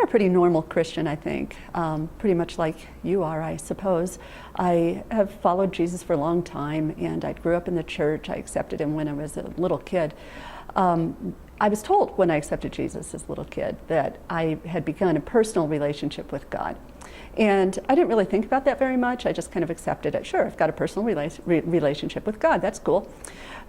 pretty normal Christian, I think, pretty much like you are, I suppose. I have followed Jesus for a long time, and I grew up in the church. I accepted him when I was a little kid. I was told when I accepted Jesus as a little kid that I had begun a personal relationship with God. And I didn't really think about that very much. I just kind of accepted it. Sure, I've got a personal relationship with God. That's cool.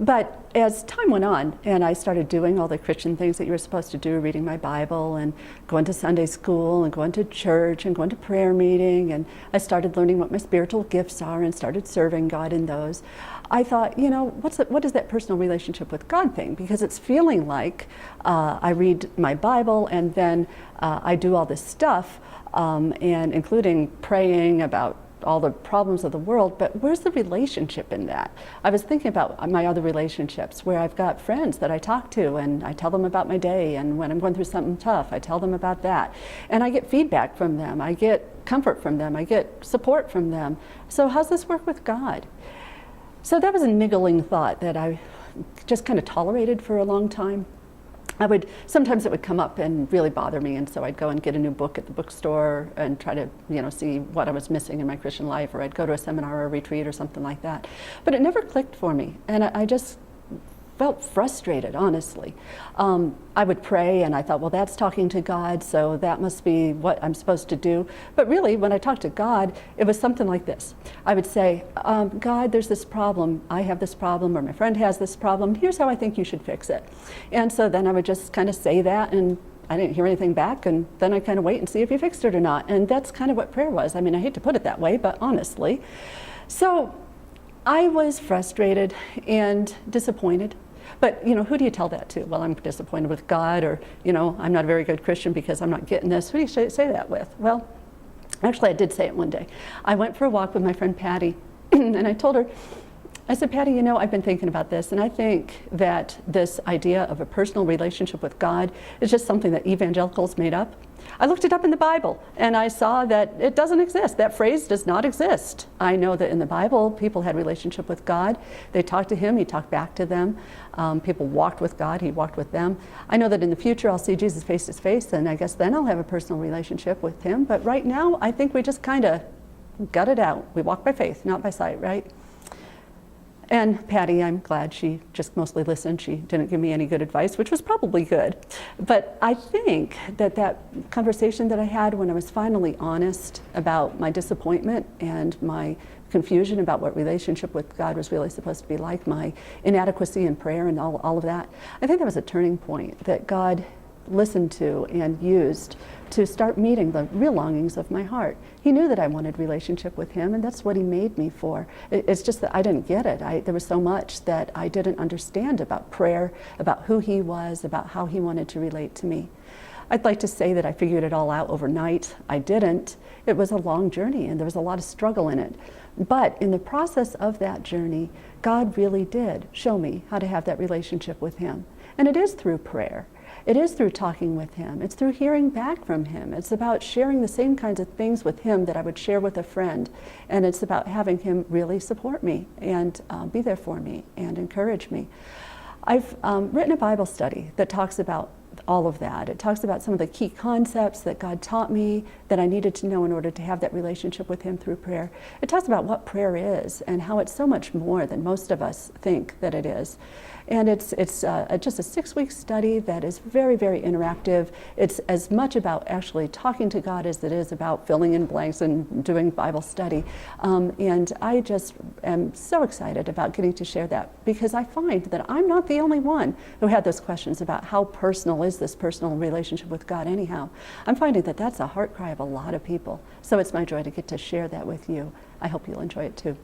But as time went on and I started doing all the Christian things that you were supposed to do, reading my Bible and going to Sunday school and going to church and going to prayer meeting, and I started learning what my spiritual gifts are and started serving God in those, I thought, you know, what is that personal relationship with God thing? Because it's feeling like I read my Bible and then I do all this stuff, and including praying about all the problems of the world, but where's the relationship in that? I was thinking about my other relationships where I've got friends that I talk to and I tell them about my day, and when I'm going through something tough, I tell them about that. And I get feedback from them, I get comfort from them, I get support from them. So how's this work with God? So that was a niggling thought that I just kind of tolerated for a long time. Sometimes it would come up and really bother me, and so I'd go and get a new book at the bookstore and try to, you know, see what I was missing in my Christian life, or I'd go to a seminar or a retreat or something like that. But it never clicked for me, and I just felt frustrated, honestly. I would pray and I thought, well, that's talking to God, so that must be what I'm supposed to do. But really, when I talked to God, it was something like this. I would say, God, there's this problem. I have this problem, or my friend has this problem. Here's how I think you should fix it. And so then I would just kind of say that, and I didn't hear anything back, and then I kind of wait and see if he fixed it or not. And that's kind of what prayer was. I mean, I hate to put it that way, but honestly. So I was frustrated and disappointed. But, you know, who do you tell that to? Well, I'm disappointed with God, or, you know, I'm not a very good Christian because I'm not getting this. Who do you say that with? Well, actually, I did say it one day. I went for a walk with my friend Patty, and I told her, I said, Patty, you know, I've been thinking about this, and I think that this idea of a personal relationship with God is just something that evangelicals made up. I looked it up in the Bible, and I saw that it doesn't exist. That phrase does not exist. I know that in the Bible, people had a relationship with God. They talked to him, he talked back to them. People walked with God, he walked with them. I know that in the future, I'll see Jesus face to face, and I guess then I'll have a personal relationship with him. But right now, I think we just kind of gut it out. We walk by faith, not by sight, right? And Patty, I'm glad she just mostly listened. She didn't give me any good advice, which was probably good. But I think that that conversation that I had when I was finally honest about my disappointment and my confusion about what relationship with God was really supposed to be like, my inadequacy in prayer and all of that, I think that was a turning point that God listened to and used to start meeting the real longings of my heart. He knew that I wanted relationship with him, and that's what he made me for. It's just that I didn't get it. There was so much that I didn't understand about prayer, about who he was, about how he wanted to relate to me. I'd like to say that I figured it all out overnight. I didn't. It was a long journey, and there was a lot of struggle in it. But in the process of that journey, God really did show me how to have that relationship with him. And it is through prayer. It is through talking with him. It's through hearing back from him. It's about sharing the same kinds of things with him that I would share with a friend. And it's about having him really support me and be there for me and encourage me. I've written a Bible study that talks about all of that. It talks about some of the key concepts that God taught me that I needed to know in order to have that relationship with him through prayer. It talks about what prayer is and how it's so much more than most of us think that it is. And it's just a 6-week study that is very, very interactive. It's as much about actually talking to God as it is about filling in blanks and doing Bible study. And I just am so excited about getting to share that, because I find that I'm not the only one who had those questions about how personal is this personal relationship with God anyhow. I'm finding that that's a heart cry of a lot of people. So it's my joy to get to share that with you. I hope you'll enjoy it too.